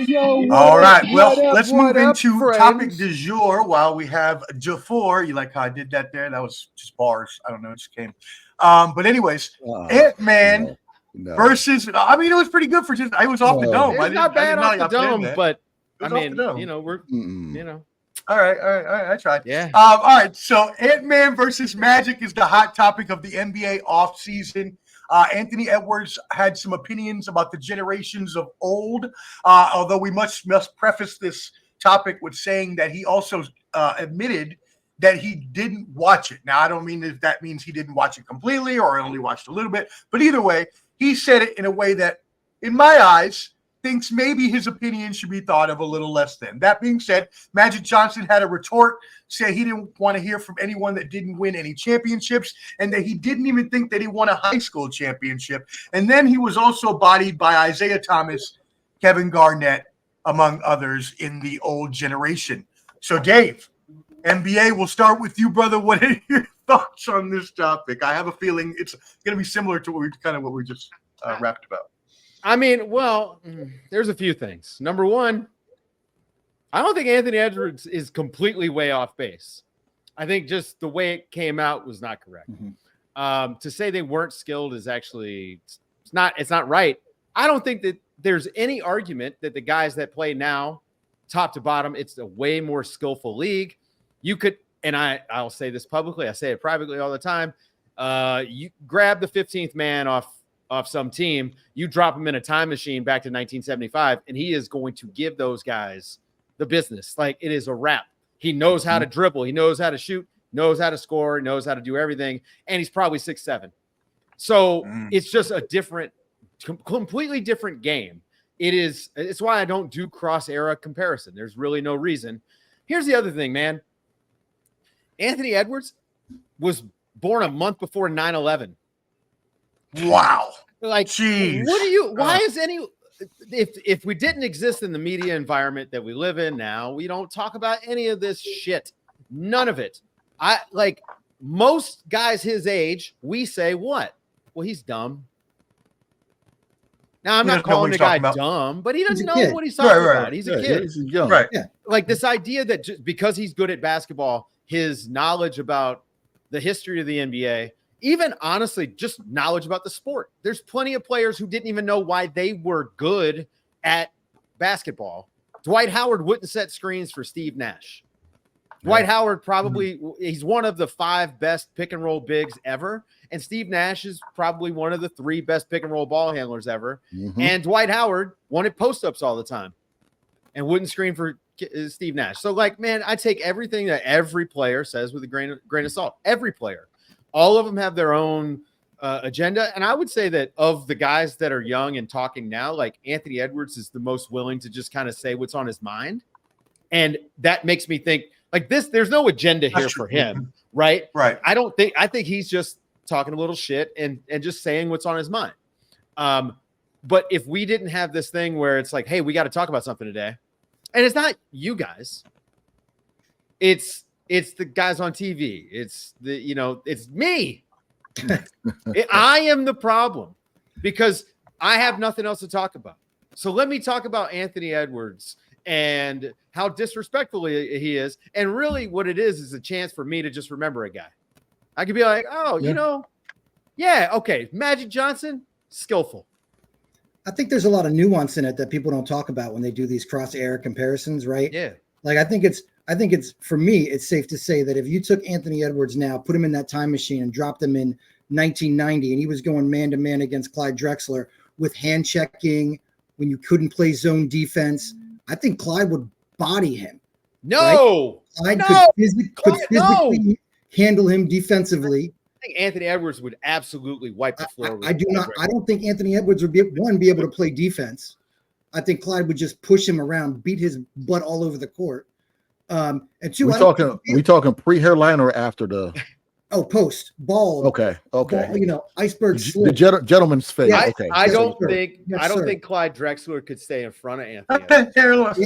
Yo, All right. Well, what up, let's move into friends? topic du jour while we have Jafar. You like how I did that there? That was just bars. I don't know. It just came. But anyways, Ant-Man versus. I mean, it was pretty good for just. I was off the dome. It's not bad off the dome, but I It was off mean, the dome. you know, we're, you know. All right. I tried. Yeah. All right. So Ant-Man versus Magic is the hot topic of the NBA offseason. Anthony Edwards had some opinions about the generations of old, although we must preface this topic with saying that he also admitted that he didn't watch it. Now, I don't mean if that means he didn't watch it completely or only watched a little bit, but either way, he said it in a way that, in my eyes, thinks maybe his opinion should be thought of a little less than. That being said, Magic Johnson had a retort, say he didn't want to hear from anyone that didn't win any championships, and that he didn't even think that he won a high school championship. And then he was also bodied by Isaiah Thomas, Kevin Garnett, among others in the old generation. So, Dave, NBA, we'll start with you, brother. What are your thoughts on this topic? I have a feeling it's going to be similar to what we just rapped about. I mean, well, there's a few things. Number one, I don't think Anthony Edwards is completely way off base. I think just the way it came out was not correct. To say they weren't skilled is actually it's not right. I don't think that there's any argument that the guys that play now, top to bottom, it's a way more skillful league. You could, and I'll say this publicly, I say it privately all the time. You grab the 15th man off some team, you drop him in a time machine back to 1975, and he is going to give those guys the business. Like, it is a wrap. He knows how to dribble. He knows how to shoot, knows how to score, knows how to do everything. And he's probably 6'7". So it's just a completely different game. It's why I don't do cross era comparison. There's really no reason. Here's the other thing, man. Anthony Edwards was born a month before 9/11. Wow. Like, jeez. Why is if we didn't exist in the media environment that we live in now, we don't talk about any of this shit. None of it. Most guys his age, we say what? Well, he's dumb. Now, I'm not calling the guy dumb, but he doesn't know what he's talking about. He's a kid. He's young. Right. Yeah. Like, this idea that just because he's good at basketball, his knowledge about the history of the NBA, even honestly, just knowledge about the sport. There's plenty of players who didn't even know why they were good at basketball. Dwight Howard wouldn't set screens for Steve Nash. Dwight Howard he's one of the 5 best pick and roll bigs ever. And Steve Nash is probably one of the 3 best pick and roll ball handlers ever. And Dwight Howard wanted post-ups all the time and wouldn't screen for Steve Nash. So, like, man, I take everything that every player says with a grain of salt. Every player. All of them have their own agenda. And I would say that of the guys that are young and talking now, like, Anthony Edwards is the most willing to just kind of say what's on his mind. And that makes me think, like, there's no agenda here for him, right? Right. I think he's just talking a little shit and just saying what's on his mind. But if we didn't have this thing where it's like, hey, we got to talk about something today. And it's not you guys. It's the guys on TV. It's it's me. I am the problem because I have nothing else to talk about. So let me talk about Anthony Edwards and how disrespectful he is. And really what it is a chance for me to just remember a guy. I could be like, okay, Magic Johnson, skillful. I think there's a lot of nuance in it that people don't talk about when they do these cross-era comparisons, right? Yeah. Like, I think it's for me, it's safe to say that if you took Anthony Edwards now, put him in that time machine and dropped him in 1990, and he was going man-to-man against Clyde Drexler with hand checking when you couldn't play zone defense, I think Clyde would body him. No. Right? Clyde could physically handle him defensively. I think Anthony Edwards would absolutely wipe the floor. I don't think Anthony Edwards would be able to play defense. I think Clyde would just push him around, beat his butt all over the court. And two, we talking pre-hairline or after the post bald. Okay. Bald, iceberg the gentleman's face. Yeah, okay. I don't think Clyde Drexler could stay in front of Anthony Edwards.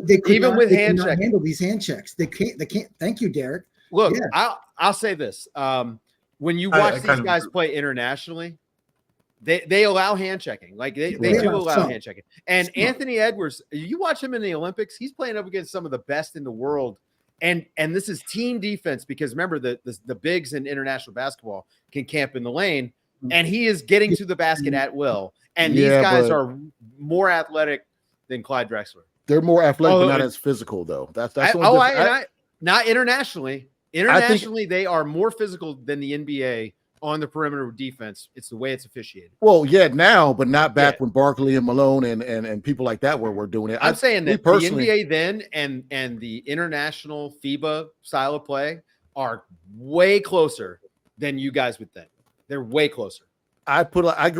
They could even not, with they hand could not checking. handle these hand checks. They can't. Thank you, Derek. Look, I'll say this. When you watch these guys play internationally, They allow hand checking. Like they do allow some. hand checking. And Some. Anthony Edwards, you watch him in the Olympics, he's playing up against some of the best in the world. And this is team defense because remember the bigs in international basketball can camp in the lane, and he is getting to the basket at will. And these guys are more athletic than Clyde Drexler. They're more athletic, but not as physical though. That's not internationally. Internationally, they are more physical than the NBA on the perimeter of defense. It's the way it's officiated. Well, yeah, now, but not back when Barkley and Malone and people like that were doing it. I'm saying that the NBA then and the international FIBA style of play are way closer than you guys would think. They're way closer. I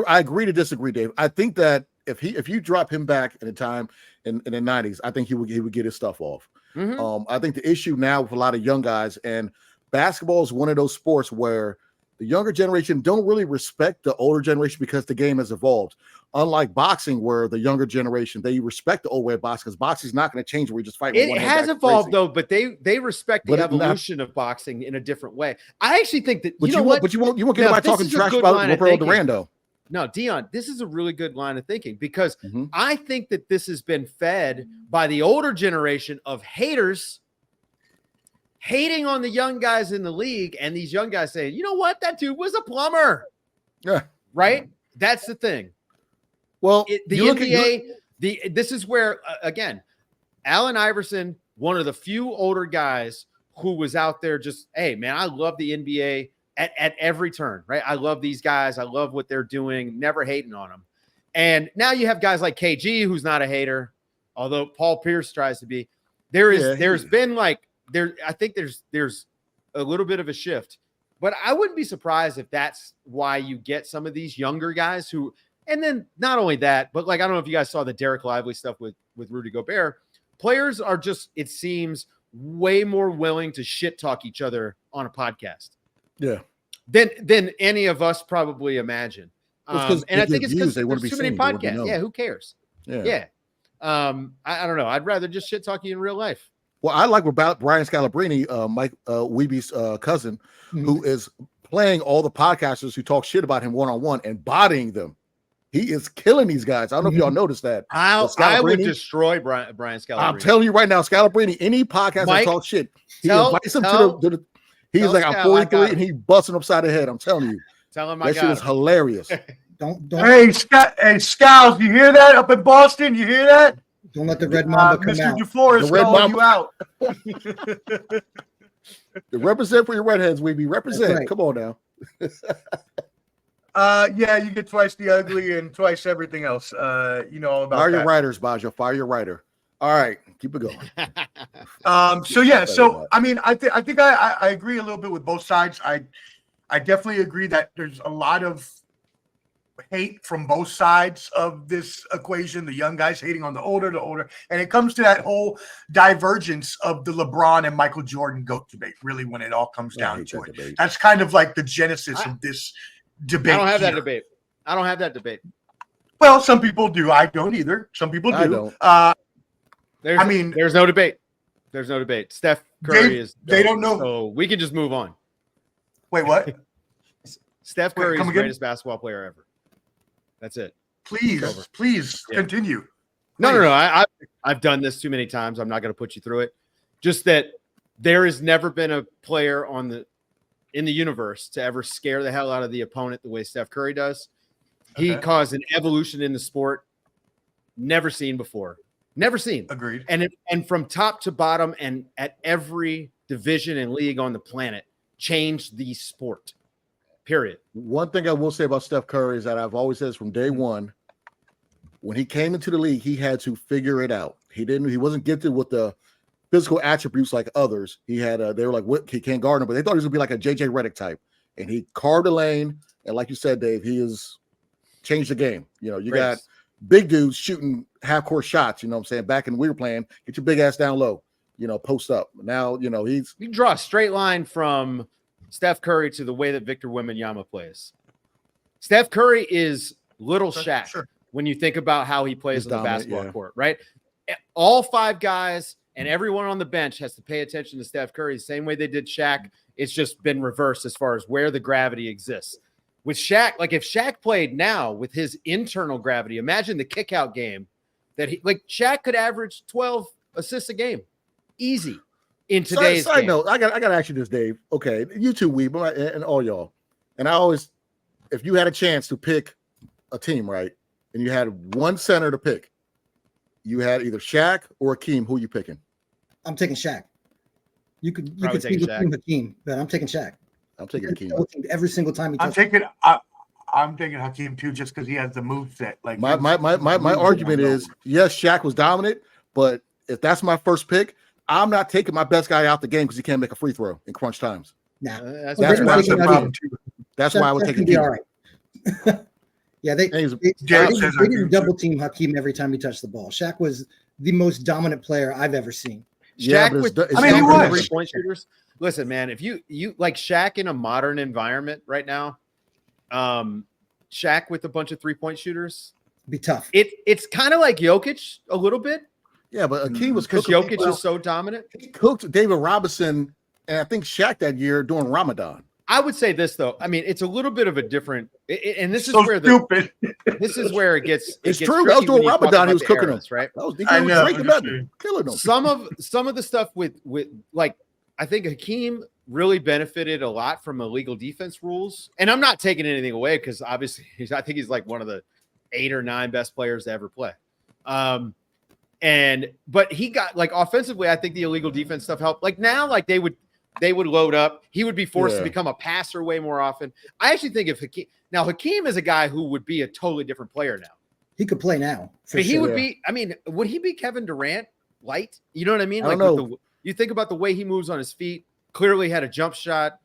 agree to disagree, Dave. I think that if you drop him back in a time in the 90s, I think he would get his stuff off. Mm-hmm. I think the issue now with a lot of young guys, and basketball is one of those sports where the younger generation don't really respect the older generation because the game has evolved. Unlike boxing, where the younger generation, they respect the old way of boxing because boxing is not going to change where you just fight. It has evolved though, but they respect the evolution of boxing in a different way. I actually think that you won't get anybody talking trash about Roberto Duran though. No, Dion, this is a really good line of thinking because I think that this has been fed by the older generation of haters hating on the young guys in the league, and these young guys saying, you know what, that dude was a plumber. Yeah. Right? That's the thing. Well, the NBA, this is where, again, Allen Iverson, one of the few older guys who was out there just, hey, man, I love the NBA at every turn, right? I love these guys. I love what they're doing, never hating on them. And now you have guys like KG, who's not a hater, although Paul Pierce tries to be. There's been like, I think there's a little bit of a shift, but I wouldn't be surprised if that's why you get some of these younger guys who, and then not only that, but like, I don't know if you guys saw the Derek Lively stuff with Rudy Gobert. Players are just, it seems, way more willing to shit talk each other on a podcast. Yeah. Than any of us probably imagine. And I think it's because there's too many podcasts. Yeah. Who cares? Yeah. I don't know. I'd rather just shit talk you in real life. Well, I like about Brian Scalabrine, Mike Wheby's cousin, who is playing all the podcasters who talk shit about him one-on-one and bodying them. He is killing these guys. I don't know if y'all noticed that. I would destroy Brian Scalabrine. I'm telling you right now, Scalabrine, any podcast that talks shit, he invites him to the he's like, I'm 43 and he busting upside the head. I'm telling you. Tell him that shit is hilarious. Don't. Hey, Scals, you hear that up in Boston? You hear that? Don't let the red mamba come Mr. out. DeFleur is calling you out. Represent for your redheads, Wheby. Represent. Right. Come on now. Yeah, you get twice the ugly and twice everything else. You know all about Fire that. Your writers, Baja. Fire your writer. All right, keep it going. So I mean, I think I agree a little bit with both sides. I definitely agree that there's a lot of hate from both sides of this equation. The young guys hating on the older, and it comes to that whole divergence of the LeBron and Michael Jordan GOAT debate. Really, when it all comes down to it, that's kind of like the genesis of this debate. I don't have that debate. Well, some people do. I don't either. Some people do. There's no debate. There's no debate. Steph Curry they don't know. So we can just move on. Wait, what? Steph Curry is the greatest basketball player ever. That's it. Please continue. No. I've done this too many times. I'm not going to put you through it. Just that there has never been a player in the universe to ever scare the hell out of the opponent the way Steph Curry does. He caused an evolution in the sport never seen before. Never seen. Agreed. And from top to bottom and at every division and league on the planet, changed the sport. Period. One thing I will say about Steph Curry is that I've always said this from day one, when he came into the league, he had to figure it out. He wasn't gifted with the physical attributes like others. He had they were like, he can't guard him, but they thought he was gonna be like a JJ Redick type. And he carved a lane. And like you said, Dave, he has changed the game. You know, you got big dudes shooting half-court shots, you know what I'm saying? Back when we were playing, get your big ass down low, you know, post up. Now, you know, you can draw a straight line from Steph Curry to the way that Victor Wembanyama plays. Steph Curry is little Shaq when you think about how he plays on the basketball court, right? All five guys and everyone on the bench has to pay attention to Steph Curry the same way they did Shaq. It's just been reversed as far as where the gravity exists. with Shaq, like if Shaq played now with his internal gravity, imagine the kick out game that Shaq could average 12 assists a game. Easy in today's side game. note, I got to ask you this, Dave. Okay, you two, Wheby, and all y'all. And I always, if you had a chance to pick a team, right, and you had one center to pick, you had either Shaq or Hakeem. Who are you picking? I'm taking Shaq. You could see taking Shaq. Hakeem, but I'm taking Shaq. I'm taking Hakeem. Every single time he I'm touches. taking Hakeem too, just because he has the move set. Like My argument is, yes, Shaq was dominant, but if that's my first pick, I'm not taking my best guy out the game because he can't make a free throw in crunch times. Nah, That's That's fair. why that's the Hakeem. problem too. That's why I would Shaq take can be Hakeem. all right. Yeah, they James says didn't Hakeem double team Hakeem every time he touched the ball. Shaq was the most dominant player I've ever seen. Yeah, Shaq but with it's I mean, he not was. 3-point shooters. Listen, man, if you like Shaq in a modern environment right now, Shaq with a bunch of 3-point shooters, Be tough. it's kind of like Jokic a little bit Yeah, but Hakeem was because cooking Jokic people is so dominant. He cooked David Robinson and I think Shaq that year during Ramadan. I would say this though. I mean, it's a little bit of a different, and this is so where stupid. this is where it gets. It's gets true. That was tricky when during you talk Ramadan. about He was the cooking eras, right? That was I know, Drake I'm Madden, sure. killing them. Some of the stuff with like I think Hakeem really benefited a lot from illegal defense rules, and I'm not taking anything away because obviously I think he's like one of the 8 or 9 best players to ever play. But he got like offensively, I think the illegal defense stuff helped. Like now, like they would load up. He would be forced to become a passer way more often. I actually think if Hakeem is a guy who would be a totally different player now. He could play now. I mean, he would be. I mean, would he be Kevin Durant light? You know what I mean? I Like don't know. you think about the way he moves on his feet. Clearly had a jump shot.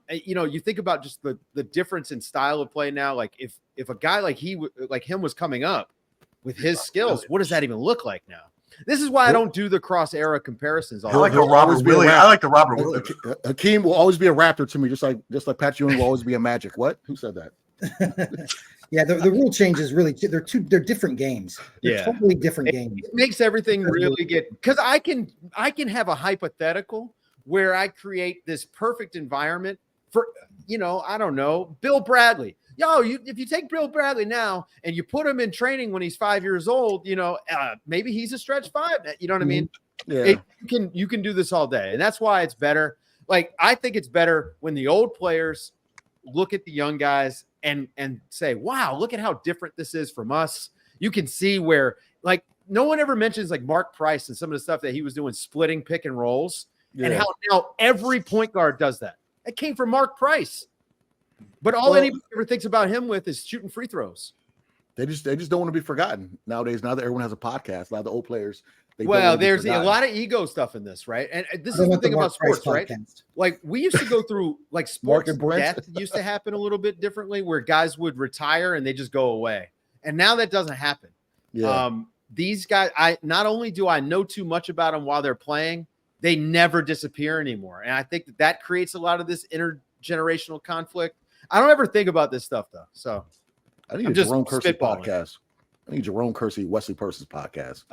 You think about just the difference in style of play now. Like if a guy like him was coming up with his skills, what does that even look like now? This is why I don't do the cross era comparisons. I like the He'll Robert always be a Williams. Raptor. I like the Robert Williams. Hakeem will always be a Raptor to me, just like Pat Ewing will always be a Magic. What? Who said that? Yeah, the rule changes really. They're different games. They're Yeah. totally different games. It makes everything really get because I can have a hypothetical where I create this perfect environment for I don't know, Bill Bradley. If you take Bill Bradley now and you put him in training when he's 5 years old, maybe he's a stretch 5. You know what I mean? Yeah. You can do this all day, and that's why it's better. Like I think it's better when the old players look at the young guys and say, "Wow, look at how different this is from us." You can see where like no one ever mentions like Mark Price and some of the stuff that he was doing, splitting pick and rolls, and how now every point guard does that. It came from Mark Price. But all anybody ever thinks about him with is shooting free throws. They just don't want to be forgotten nowadays. Now that everyone has a podcast, a lot of the old players. There's a lot of ego stuff in this, right? And this is the thing about sports, right? Like we used to go through like sports death used to happen a little bit differently, where guys would retire and they just go away, and now that doesn't happen. Yeah. These guys, I not only do I know too much about them while they're playing, they never disappear anymore, and I think that creates a lot of this intergenerational conflict. I don't ever think about this stuff though, so I need I'm a just Jerome Kersey spitballing. podcast. I need Jerome Kersey, Wesley Person's podcast.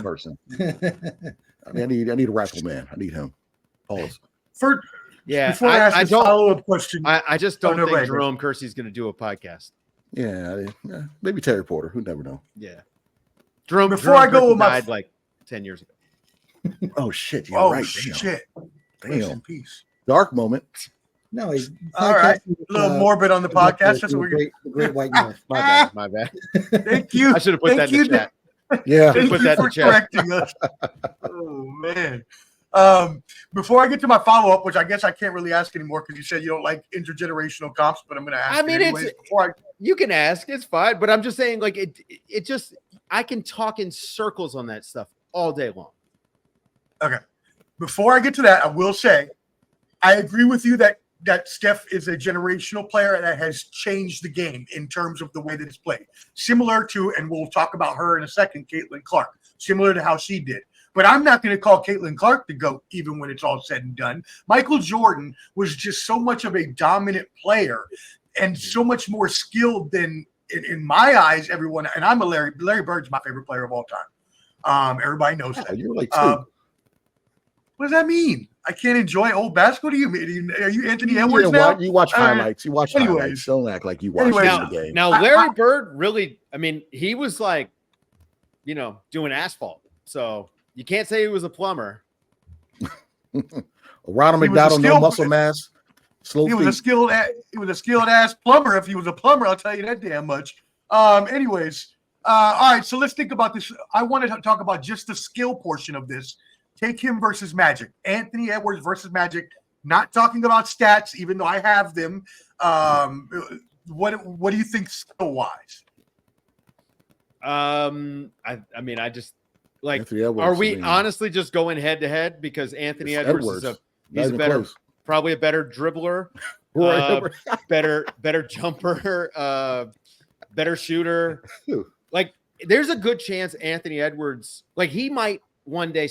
Person. I need a rifle man. I need him. Pause. Before I ask I this don't. follow-up question, I just don't no, think right, Jerome Kersey's going to do a podcast. Yeah, maybe Terry Porter. Who never know? Yeah, Jerome. Before I go Kersey with my- died like 10 years ago. Oh shit! You're right. Shit! Damn. Rest in peace. Dark moment. No, he's All right. A little morbid on the podcast. That's what the great white north. My bad. My bad. Thank you. I should have put that in the chat. Yeah. Thank Put you that in for the chat. correcting us. Oh man. Before I get to my follow-up, which I guess I can't really ask anymore because you said you don't like intergenerational comps, but I'm going to ask. I mean, anyways. You can ask. It's fine, but I'm just saying, like it just I can talk in circles on that stuff all day long. Okay. Before I get to that, I will say I agree with you that Steph is a generational player that has changed the game in terms of the way that it's played. Similar to, and we'll talk about her in a second, Caitlin Clark, similar to how she did. But I'm not going to call Caitlin Clark the GOAT, even when it's all said and done. Michael Jordan was just so much of a dominant player and so much more skilled than, in my eyes, everyone. And I'm a Larry Bird's my favorite player of all time. Everybody knows that. You're like two. What does that mean? I can't enjoy old basketball. What do you mean? Are you Anthony Edwards now? You watch highlights. You watch anyways. highlights. Don't act like you watch Anyways. the game. Now, Larry Bird really, I mean, he was like, doing asphalt. So you can't say he was a plumber. Ronald McDonald, no muscle mass. Slow he was a skilled ass plumber. If he was a plumber, I'll tell you that damn much. Anyways, all right. So let's think about this. I wanted to talk about just the skill portion of this. Take him versus Magic. Anthony Edwards versus Magic. Not talking about stats, even though I have them. What do you think skill wise? I mean, I just like. Edwards, are we honestly just going head to head because Anthony Edwards is probably a better dribbler, better jumper, better shooter. Like, there's a good chance Anthony Edwards, like, he might one day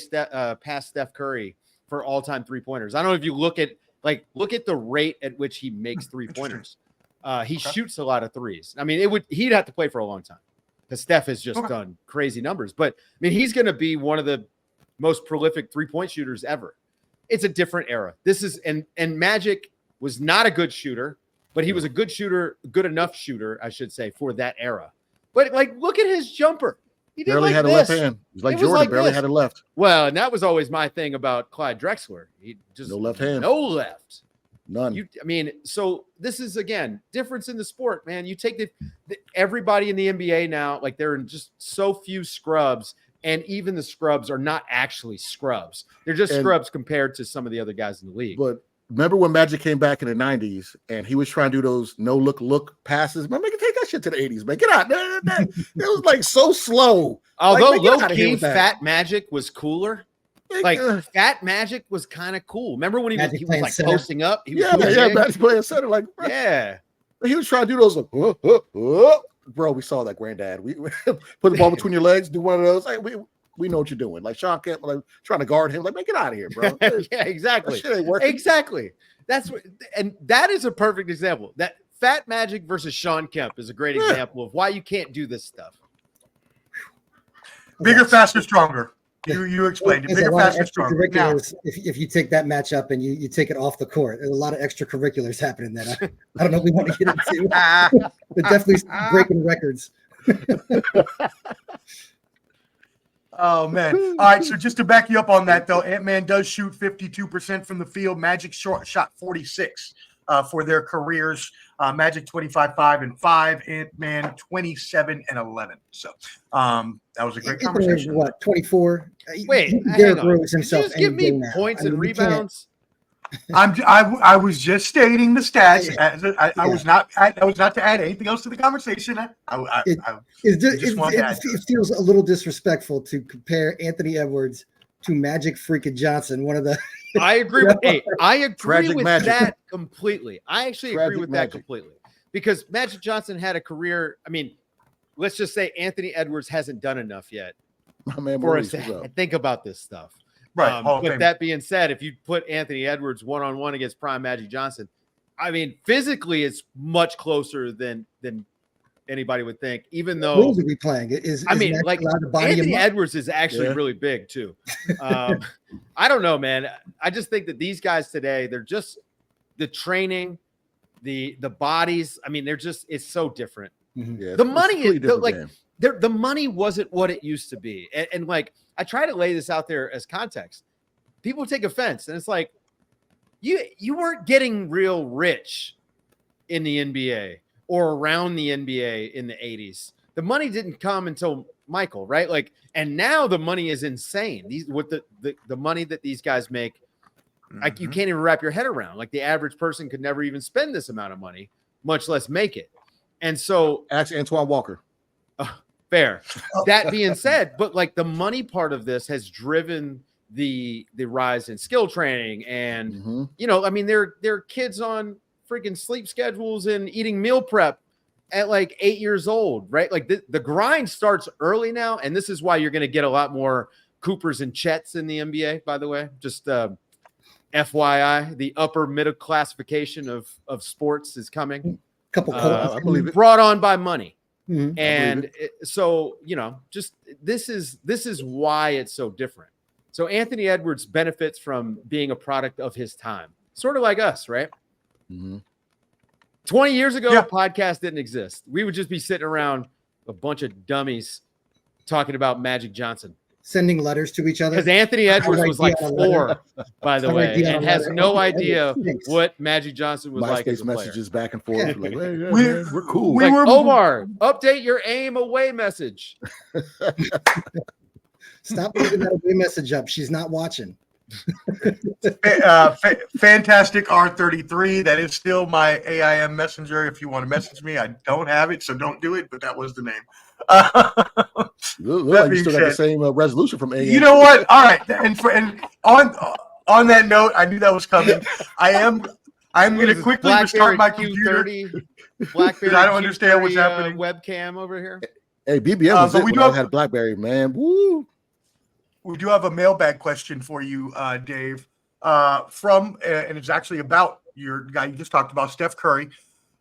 pass Steph Curry for all-time three-pointers. I don't know if you look at the rate at which he makes three-pointers. He shoots a lot of threes. I mean, he'd have to play for a long time because Steph has just done crazy numbers. But I mean, he's going to be one of the most prolific three-point shooters ever. It's a different era. This is and Magic was not a good shooter, but he was a good shooter, good enough shooter, I should say, for that era. But like, look at his jumper. He barely had a left hand. It was like Jordan, barely had a left. Well, and that was always my thing about Clyde Drexler. He just no left hand, no left, none. I mean, so this is again difference in the sport, man. You take everybody in the NBA now, like there are just so few scrubs, and even the scrubs are not actually scrubs. They're just scrubs compared to some of the other guys in the league. But remember when Magic came back in the 90s and he was trying to do those look passes? Man, take that shit to the 80s, man. Get out. It was like so slow. Although like, low-key, Fat Magic was cooler. Like Fat Magic was kind of cool. Remember when he was like center? Posting up? He was Magic playing center. Like, bro. Yeah. He was trying to do those like, bro, we saw that, granddad. We put the ball between your legs, do one of those. Like, we know what you're doing. Like Sean Kemp, like trying to guard him. Like, man, get out of here, bro. Yeah, exactly. That shit ain't working. Exactly. And that is a perfect example. That Fat Magic versus Sean Kemp is a great example of why you can't do this stuff. Bigger, faster, stronger. You explained it. Bigger, faster, stronger. Now, if you take that matchup and you take it off the court, there's a lot of extracurriculars happening that I don't know if we want to get into. They're definitely breaking records. Oh, man. All right, so just to back you up on that, though, Ant-Man does shoot 52% from the field. Magic shot 46 for their careers. Magic 25-5, Ant-Man 27-11. So that was a great conversation. What, 24? Wait, Derrick Rose himself. Just give me points and rebounds. I was just stating the stats. I was not to add anything else to the conversation. It feels a little disrespectful to compare Anthony Edwards to Magic freaking Johnson, one of the. I agree with that completely. I actually agree with that completely because Magic Johnson had a career. I mean, let's just say Anthony Edwards hasn't done enough yet for us to think about this stuff. Right. But that being said, if you put Anthony Edwards one-on-one against prime Magic Johnson, I mean, physically it's much closer than anybody would think, even though rules are we playing? Anthony Edwards is actually really big too. I don't know, man. I just think that these guys today, they're just the training, the bodies. I mean, it's so different. Mm-hmm. Yeah, the money is the money wasn't what it used to be. And like, I try to lay this out there as context. People take offense, and it's like, you weren't getting real rich in the NBA or around the NBA in the 80s. The money didn't come until Michael, right? Like, and now the money is insane. The money that these guys make, like, you can't even wrap your head around. Like, the average person could never even spend this amount of money, much less make it. And so, ask Antoine Walker. Fair. That being said, but like the money part of this has driven the rise in skill training, and I mean, they're kids on freaking sleep schedules and eating meal prep at like 8 years old, right? Like the grind starts early now, and this is why you're going to get a lot more Coopers and Chets in the NBA. By the way, just FYI, the upper middle classification of sports is coming. I believe it. Brought on by money. Mm-hmm. And so, just this is why it's so different. So Anthony Edwards benefits from being a product of his time, sort of like us, right? Mm-hmm. 20 years ago, Yeah. podcast didn't exist. We would just be sitting around a bunch of dummies talking about Magic Johnson. Sending letters to each other. Because Anthony Edwards was like Idea on a 4, by the I'll way, write down and a has letter. no Okay, idea thanks. what Magic Johnson was like as MySpace a player. messages back and forth. Yeah. Like, hey, yeah, We- man, we're cool. we Like, were- Omar, update your aim away message. Stop leaving that away message up. She's not watching. Fantastic R33. That is still my AIM messenger. If you want to message me, I don't have it, so don't do it. But that was the name. Look That like you still being got the said, same resolution from AM. you know what? All right, and on that note, I knew that was coming. I'm going to quickly restart my computer. Q30, BlackBerry. I don't understand what's Q30, happening. Webcam over here. Hey, BBM was but it we when do I have- had BlackBerry, man. Woo! We do have a mailbag question for you, Dave, and it's actually about your guy you just talked about, Steph Curry.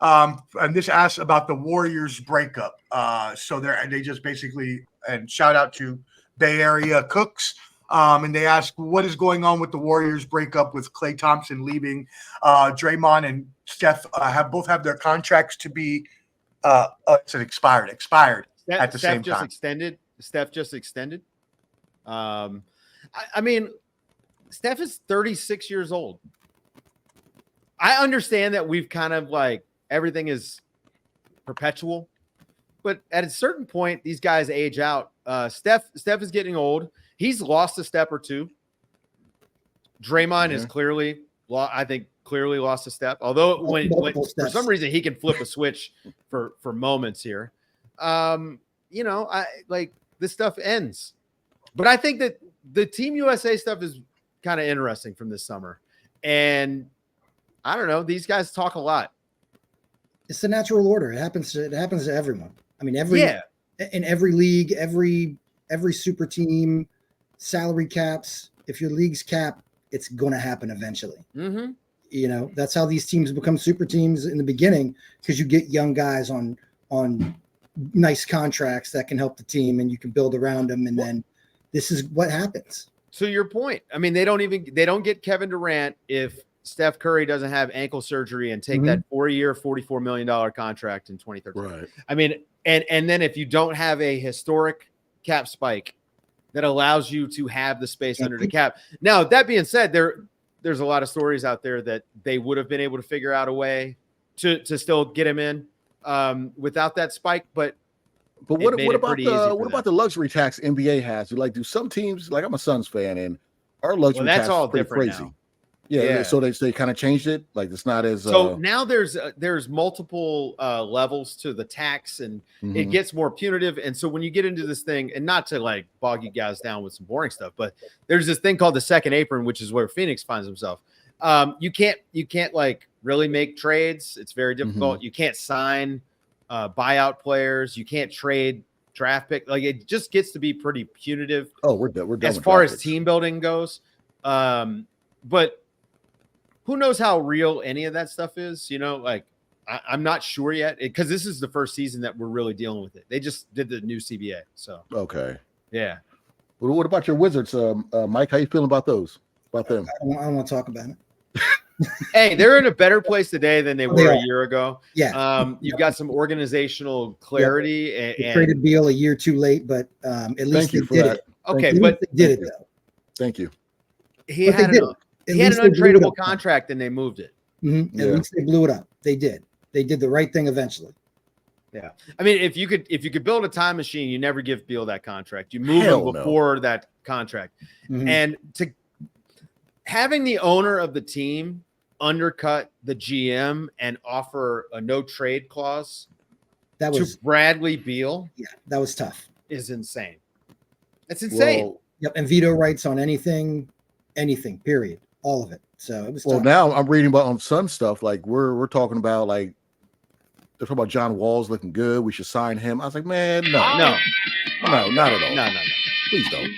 And this asks about the Warriors breakup. So they just basically, and shout out to Bay Area Cooks. And they ask, what is going on with the Warriors breakup with Klay Thompson leaving? Draymond and Steph both have their contracts to be it's expired at the same time. Steph just extended. I mean, Steph is 36 years old. I understand that we've kind of like everything is perpetual, but at a certain point, these guys age out. Steph is getting old. He's lost a step or two. Draymond is clearly lost a step. Although when for some reason he can flip a switch for moments here. I like this stuff ends. But I think that the Team USA stuff is kind of interesting from this summer. And I don't know, these guys talk a lot. It's the natural order. It happens to everyone. I mean, in every league, every super team, salary caps. If your league's cap, it's going to happen eventually. Mm-hmm. You know, that's how these teams become super teams in the beginning, because you get young guys on nice contracts that can help the team, and you can build around them. And then this is what happens. So your point, I mean, they don't get Kevin Durant if Steph Curry doesn't have ankle surgery and take that 4-year, $44 million contract in 2013. Right. I mean, and then if you don't have a historic cap spike that allows you to have the space under the cap. Now, that being said, there's a lot of stories out there that they would have been able to figure out a way to still get him in without that spike, but what about the luxury tax NBA has? Do some teams, like I'm a Suns fan, and our luxury tax all is pretty different crazy. now. Yeah, so they kind of changed it. Like it's not as so now there's multiple levels to the tax, and it gets more punitive. And so when you get into this thing, and not to like bog you guys down with some boring stuff, but there's this thing called the second apron, which is where Phoenix finds himself. You can't like really make trades. It's very difficult. You can't sign buyout players. You can't trade draft pick. Like it just gets to be pretty punitive. Oh, we're done as far as team building goes. But who knows how real any of that stuff is? You know, like I'm not sure yet, because this is the first season that we're really dealing with it. They just did the new CBA. So okay. Yeah. Well, what about your Wizards, Mike? How you feeling about those? About them? I don't want to talk about it. Hey, they're in a better place today than they were a year ago. Yeah. You've got some organizational clarity. And traded Beal a year too late, but at least they did it. Okay, but they did it though. Thank you. He had an untradeable contract and they moved it. At least they blew it up. They did. They did the right thing eventually. Yeah. I mean, if you could build a time machine, you never give Beal that contract. You move him before that contract. And having the owner of the team undercut the GM and offer a no trade clause to Bradley Beal. Yeah, that was tough. Is insane. It's insane. Well, yep, and veto rights on anything, period. All of it. So it was tough. Now I'm reading about on Sun stuff. Like we're talking about, like they're talking about John Wall's looking good. We should sign him. I was like, man, no, not at all. No. Please don't.